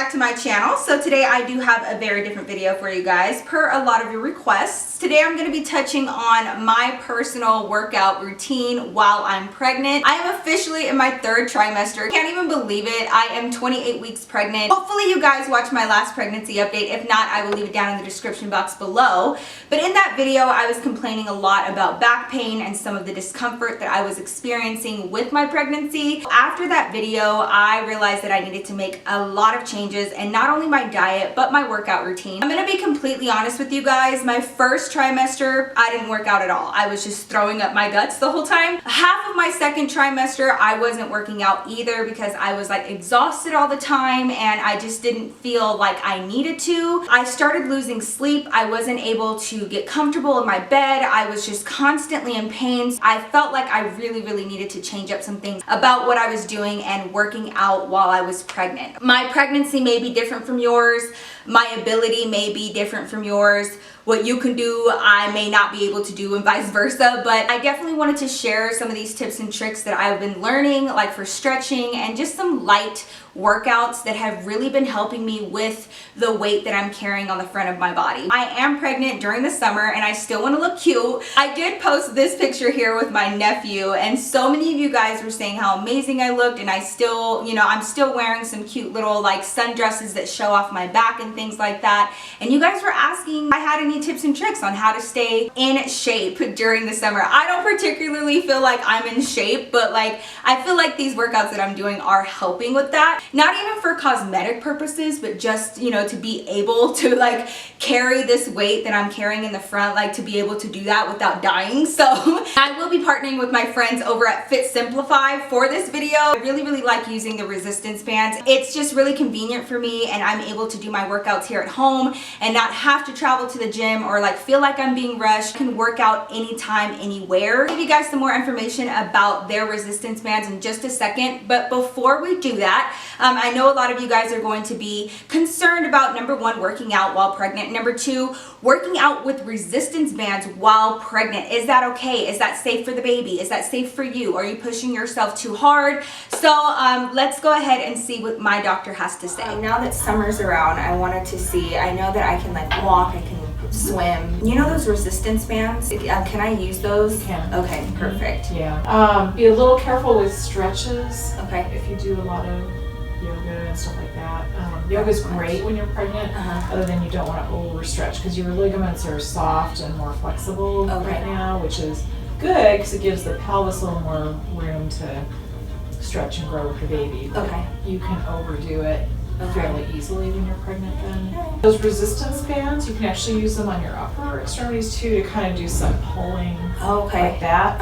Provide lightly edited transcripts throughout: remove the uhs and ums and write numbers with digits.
back to my channel. So today I do have a very different video for you guys per a lot of your requests. Today I'm going to be touching on my personal workout routine while I'm pregnant. I am officially in my third trimester. Can't even believe it. I am 28 weeks pregnant. Hopefully you guys watched my last pregnancy update. If not, I will leave it down in the description box below. But in that video I was complaining a lot about back pain and some of the discomfort that I was experiencing with my pregnancy. After that video I realized that I needed to make a lot of changes, and not only my diet but my workout routine. I'm gonna be completely honest with you guys. My first trimester I didn't work out at all. I was just throwing up my guts the whole time. Half of my second trimester I wasn't working out either because I was like exhausted all the time and I just didn't feel like I needed to. I started losing sleep. I wasn't able to get comfortable in my bed. I was just constantly in pain. I felt like I really needed to change up some things about what I was doing and working out while I was pregnant. My pregnancy may be different from yours. My ability may be different from yours. What you can do, I may not be able to do, and vice versa, but I definitely wanted to share some of these tips and tricks that I've been learning, like for stretching and just some light workouts that have really been helping me with the weight that I'm carrying on the front of my body. I am pregnant during the summer and I still want to look cute. I did post this picture here with my nephew and so many of you guys were saying how amazing I looked, and I still, you know, I'm still wearing some cute little like sundresses that show off my back and things like that. And you guys were asking if I had any tips and tricks on how to stay in shape during the summer. I don't particularly feel like I'm in shape, but like I feel like these workouts that I'm doing are helping with that. Not even for cosmetic purposes, but just, you know, to be able to like carry this weight that I'm carrying in the front, like to be able to do that without dying. So I will be partnering with my friends over at Fit Simplify for this video. I really like using the resistance bands. It's just really convenient for me, and I'm able to do my workouts here at home and not have to travel to the gym or like feel like I'm being rushed. I can work out anytime, anywhere. I'll give you guys some more information about their resistance bands in just a second, but before we do that, I know a lot of you guys are going to be concerned about, number one, working out while pregnant. Number two, working out with resistance bands while pregnant. Is that okay? Is that safe for the baby? Is that safe for you? Are you pushing yourself too hard? So let's go ahead and see what my doctor has to say. Now that summer's around, I wanted to see, I know that I can like walk, I can swim. You know those resistance bands? Can I use those? You can. Okay, perfect. Yeah. Be a little careful with stretches. Okay. If you do a lot of yoga and stuff like that. Yoga's great when you're pregnant, other than you don't want to overstretch because your ligaments are soft and more flexible right now, which is good because it gives the pelvis a little more room to stretch and grow with the baby. But you can overdo it fairly easily when you're pregnant then. Those resistance bands, you can actually use them on your upper extremities too to kind of do some pulling like that.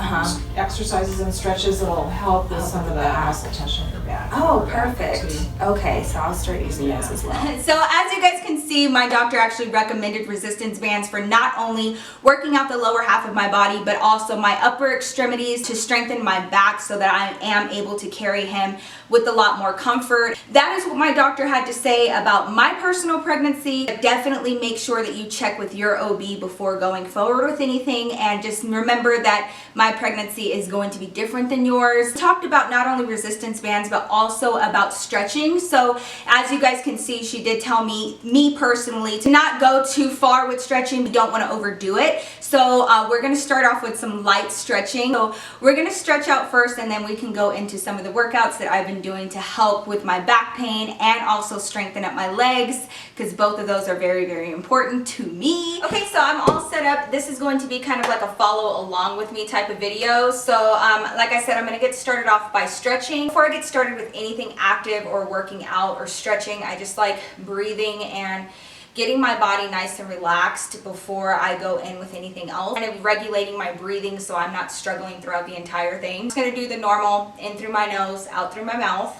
Exercises and stretches that'll help with some of the muscle tension in your back. Oh, perfect. Okay, so I'll start using those as well. So as you guys can see, my doctor actually recommended resistance bands for not only working out the lower half of my body, but also my upper extremities to strengthen my back so that I am able to carry him with a lot more comfort. That is what my doctor had to say about my personal pregnancy. Definitely make sure that you check with your OB before going forward with anything, and just remember that my pregnancy is going to be different than yours. We talked about not only resistance bands but also about stretching. So as you guys can see, she did tell me personally to not go too far with stretching. We don't want to overdo it. So we're going to start off with some light stretching. So we're going to stretch out first, and then we can go into some of the workouts that I've been doing to help with my back pain and also strengthen up my legs, because both of those are very important to me. Okay, so I'm all set up. This is going to be kind of like a follow along with me type of video. So like I said, I'm going to get started off by stretching. Before I get started with anything active or working out or stretching, I just like breathing and getting my body nice and relaxed before I go in with anything else. Kind of regulating my breathing so I'm not struggling throughout the entire thing. I'm just going to do the normal in through my nose, out through my mouth.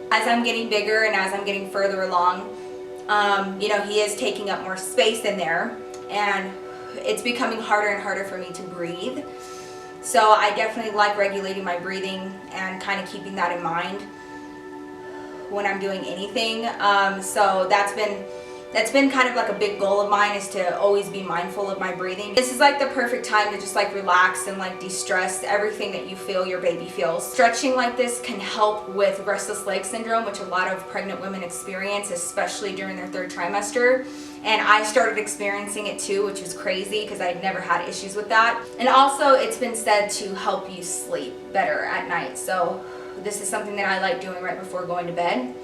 As I'm getting bigger and as I'm getting further along, you know, he is taking up more space in there, and it's becoming harder and harder for me to breathe. So I definitely like regulating my breathing and kind of keeping that in mind when I'm doing anything. So that's That's been kind of like a big goal of mine, is to always be mindful of my breathing. This is like the perfect time to just like relax and like de-stress everything that you feel your baby feels. Stretching like this can help with restless leg syndrome, which a lot of pregnant women experience, especially during their 3rd trimester. And I started experiencing it too, which was crazy because I'd never had issues with that. And also it's been said to help you sleep better at night. So this is something that I like doing right before going to bed.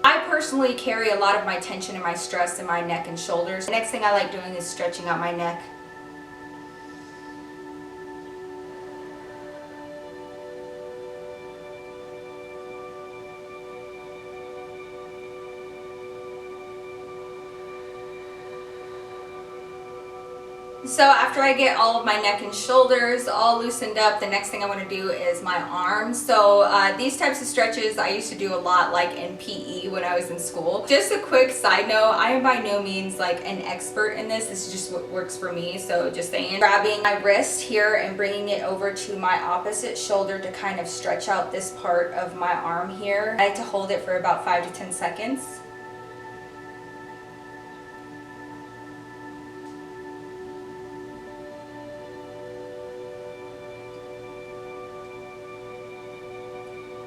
I personally carry a lot of my tension and my stress in my neck and shoulders. The next thing I like doing is stretching out my neck. So after I get all of my neck and shoulders all loosened up, the next thing I want to do is my arms. So these types of stretches I used to do a lot like in PE when I was in school. Just a quick side note, I am by no means like an expert in this. This is just what works for me, so just saying. Grabbing my wrist here and bringing it over to my opposite shoulder to kind of stretch out this part of my arm here. I like to hold it for about 5 to 10 seconds.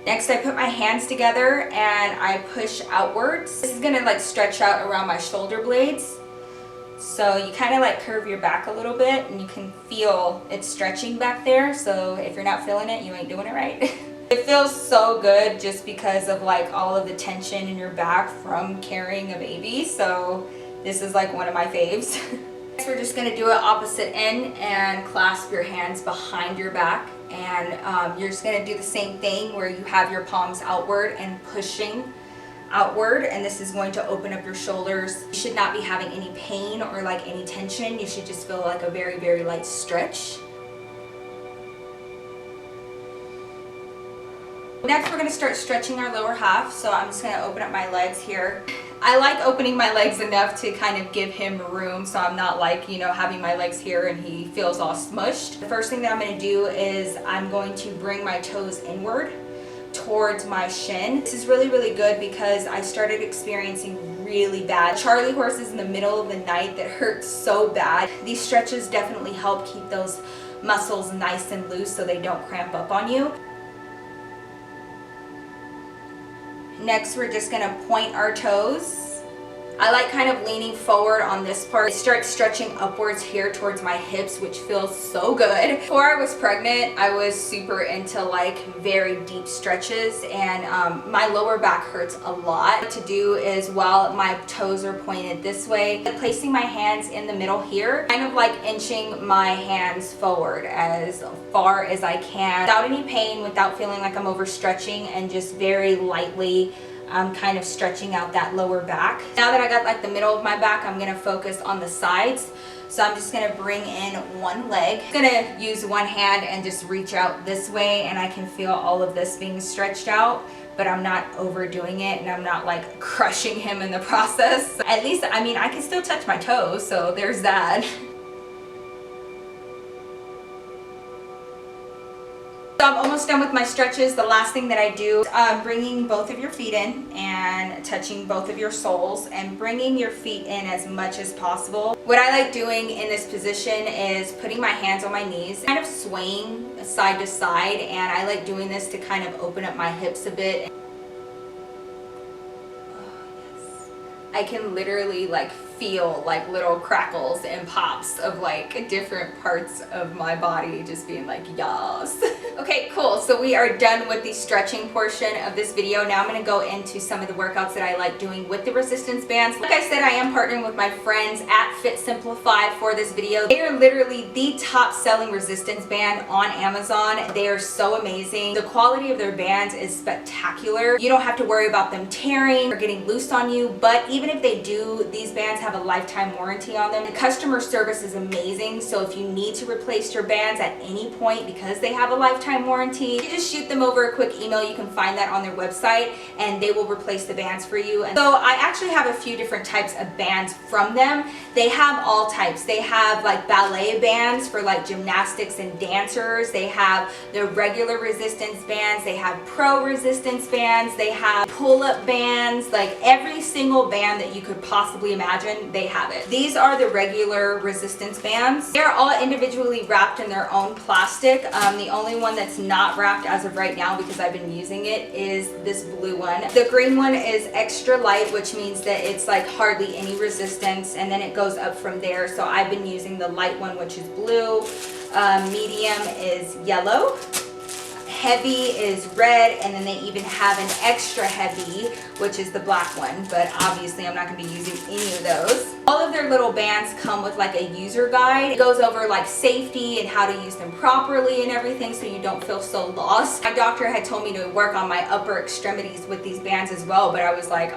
Next, I put my hands together and I push outwards. This is gonna like stretch out around my shoulder blades. So you kind of like curve your back a little bit and you can feel it stretching back there. So if you're not feeling it, you ain't doing it right. It feels so good just because of like all of the tension in your back from carrying a baby. So this is like one of my faves. Next, we're just gonna do it opposite end and clasp your hands behind your back. And you're just going to do the same thing where you have your palms outward and pushing outward, and this is going to open up your shoulders. You should not be having any pain or like any tension. You should just feel like a very, very light stretch. Next, we're going to start stretching our lower half. So I'm just going to open up my legs here. I like opening my legs enough to kind of give him room, so I'm not like, you know, having my legs here and he feels all smushed. The first thing that I'm going to do is I'm going to bring my toes inward towards my shin. This is really, really good because I started experiencing really bad Charlie horses in the middle of the night that hurt so bad. These stretches definitely help keep those muscles nice and loose so they don't cramp up on you. Next, we're just gonna point our toes. I like kind of leaning forward on this part. Start stretching upwards here towards my hips, which feels so good. Before I was pregnant, I was super into like very deep stretches, and my lower back hurts a lot. What to do is, while my toes are pointed this way, placing my hands in the middle here, kind of like inching my hands forward as far as I can without any pain, without feeling like I'm overstretching, and just very lightly kind of stretching out that lower back. Now that I got like the middle of my back, I'm gonna focus on the sides. So I'm just gonna bring in one leg. I'm gonna use one hand and just reach out this way, and I can feel all of this being stretched out, but I'm not overdoing it and I'm not like crushing him in the process. At least, I mean, I can still touch my toes, so there's that. So I'm almost done with my stretches. The last thing that I do is bringing both of your feet in and touching both of your soles and bringing your feet in as much as possible. What I like doing in this position is putting my hands on my knees, kind of swaying side to side, and I like doing this to kind of open up my hips a bit. I can literally like feel like little crackles and pops of like different parts of my body just being like, yas. Okay, cool. So we are done with the stretching portion of this video. Now I'm going to go into some of the workouts that I like doing with the resistance bands. Like I said, I am partnering with my friends at Fit Simplified for this video. They are literally the top selling resistance band on Amazon. They are so amazing. The quality of their bands is spectacular. You don't have to worry about them tearing or getting loose on you, but even if they do, these bands have have a lifetime warranty on them. The customer service is amazing, so if you need to replace your bands at any point because they have a lifetime warranty, you just shoot them over a quick email. You can find that on their website and they will replace the bands for you. And so I actually have a few different types of bands from them. They have all types. They have like ballet bands for like gymnastics and dancers. They have the regular resistance bands. They have pro resistance bands. They have pull-up bands. Like every single band that you could possibly imagine, they have it. These are the regular resistance bands. They're all individually wrapped in their own plastic. The only one that's not wrapped as of right now, because I've been using it, is this blue one. The green one is extra light, which means that it's like hardly any resistance, and then it goes up from there. So I've been using the light one, which is blue. Medium is yellow. Heavy is red, and then they even have an extra heavy, which is the black one, but obviously I'm not going to be using any of those. All of their little bands come with like a user guide. It goes over like safety and how to use them properly and everything, so you don't feel so lost. My doctor had told me to work on my upper extremities with these bands as well, but I was like,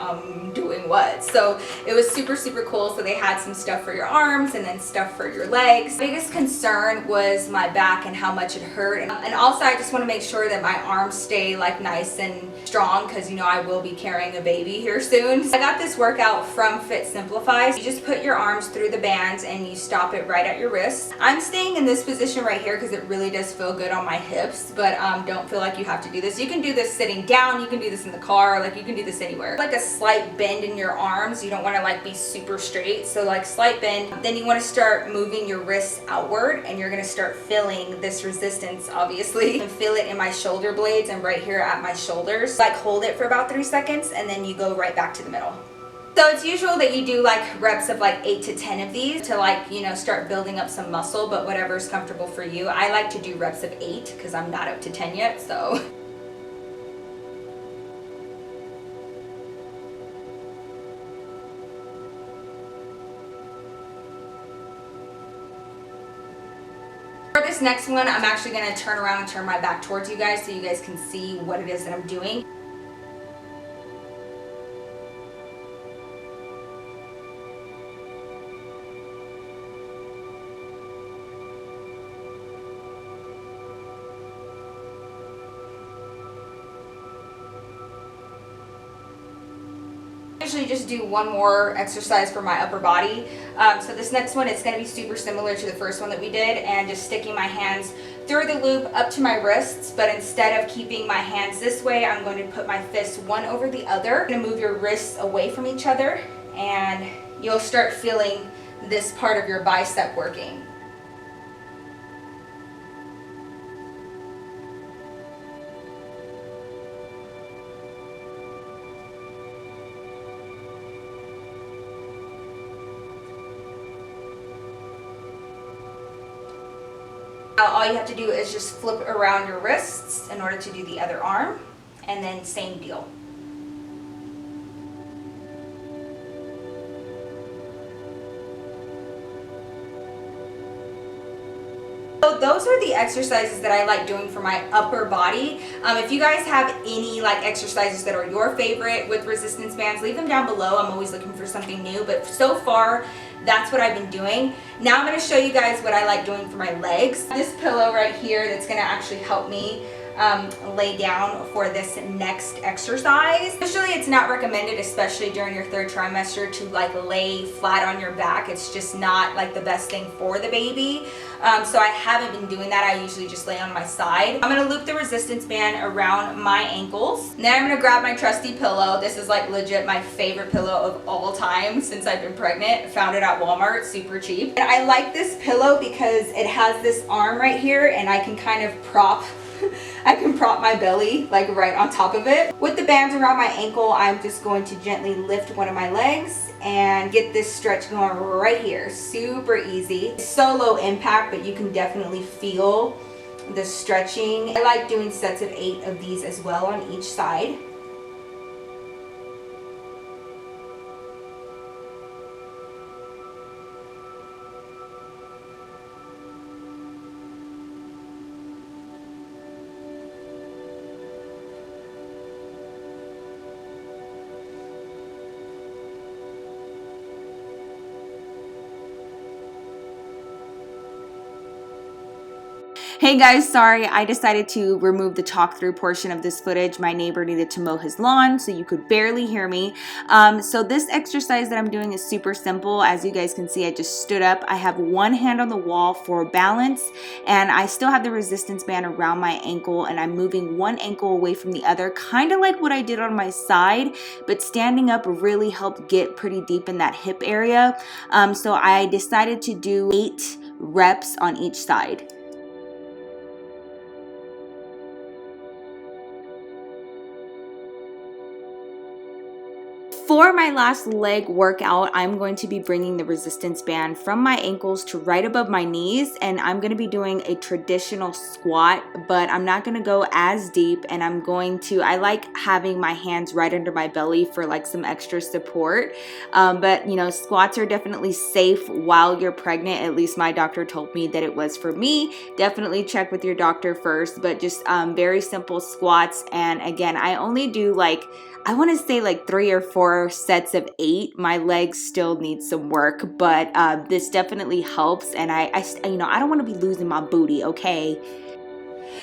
doing what? So it was super, super cool. So they had some stuff for your arms and then stuff for your legs. Biggest concern was my back and how much it hurt. And also I just want to make sure that my arms stay like nice and strong, because you know I will be carrying a baby here soon. So I got this workout from Fit Simplify. You just put your arms through the bands and you stop it right at your wrist. I'm staying in this position right here because it really does feel good on my hips, but don't feel like you have to do this. You can do this sitting down, you can do this in the car, like you can do this anywhere. Like a slight bend in your arms. You don't want to like be super straight, so like slight bend. Then you want to start moving your wrists outward, and you're going to start feeling this resistance. Obviously, you can feel it in my shoulder blades and right here at my shoulders. Like hold it for about 3 seconds and then you go right back to the middle. So it's usual that you do like reps of like 8 to 10 of these to like, you know, start building up some muscle, but whatever is comfortable for you. I like to do reps of 8 because I'm not up to 10 yet, so. For this next one, I'm actually going to turn around and turn my back towards you guys so you guys can see what it is that I'm doing. I usually just do one more exercise for my upper body. So this next one, it's going to be super similar to the first one that we did, and just sticking my hands through the loop up to my wrists, but instead of keeping my hands this way, I'm going to put my fists one over the other. You're going to move your wrists away from each other, and you'll start feeling this part of your bicep working. All you have to do is just flip around your wrists in order to do the other arm, and then same deal. So those are the exercises that I like doing for my upper body. If you guys have any like exercises that are your favorite with resistance bands, leave them down below. I'm always looking for something new, but so far that's what I've been doing. Now I'm going to show you guys what I like doing for my legs. This pillow right here that's going to actually help me lay down for this next exercise. Usually it's not recommended, especially during your 3rd trimester, to like lay flat on your back. It's just not like the best thing for the baby. So I haven't been doing that. I usually just lay on my side. I'm gonna loop the resistance band around my ankles. And then I'm gonna grab my trusty pillow. This is like legit my favorite pillow of all time since I've been pregnant. Found it at Walmart, super cheap. And I like this pillow because it has this arm right here, and I can kind of prop my belly like right on top of it. With the bands around my ankle, I'm just going to gently lift one of my legs and get this stretch going right here. Super easy. It's so low impact, but you can definitely feel the stretching. I like doing sets of 8 of these as well on each side. Hey guys, sorry, I decided to remove the talk through portion of this footage. My neighbor needed to mow his lawn, so you could barely hear me. So this exercise that I'm doing is super simple. As you guys can see, I just stood up. I have one hand on the wall for balance, and I still have the resistance band around my ankle, and I'm moving one ankle away from the other, kind of like what I did on my side, but standing up really helped get pretty deep in that hip area. So I decided to do 8 reps on each side. For my last leg workout, I'm going to be bringing the resistance band from my ankles to right above my knees, and I'm going to be doing a traditional squat, but I'm not going to go as deep, and I like having my hands right under my belly for like some extra support. But you know, squats are definitely safe while you're pregnant. At least my doctor told me that it was for me. Definitely check with your doctor first, but just very simple squats. And again, I only do I want to say 3 or 4 sets of 8. My legs still need some work, but this definitely helps. And I don't want to be losing my booty, okay?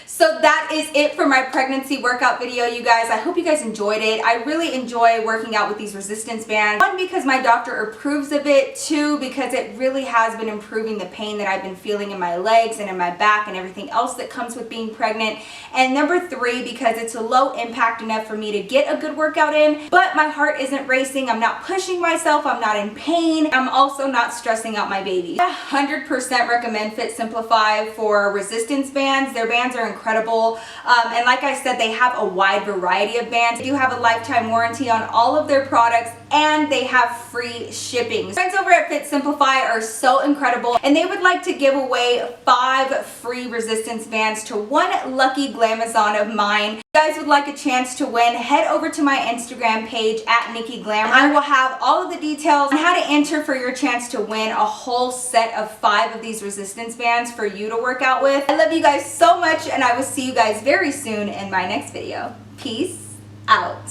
So that is it for my pregnancy workout video, you guys. I hope you guys enjoyed it. I really enjoy working out with these resistance bands. 1, because my doctor approves of it. 2, because it really has been improving the pain that I've been feeling in my legs and in my back and everything else that comes with being pregnant. And number 3, because it's a low impact enough for me to get a good workout in, but my heart isn't racing. I'm not pushing myself. I'm not in pain. I'm also not stressing out my baby. I 100% recommend Fit Simplify for resistance bands. Their bands are incredible. And like I said, they have a wide variety of bands. They do have a lifetime warranty on all of their products, and they have free shipping. Friends over at Fit Simplify are so incredible, and they would like to give away 5 free resistance bands to one lucky Glamazon of mine. If you guys would like a chance to win, head over to my Instagram page at Nikki Glamour. I will have all of the details on how to enter for your chance to win a whole set of 5 of these resistance bands for you to work out with. I love you guys so much, and I will see you guys very soon in my next video. Peace out.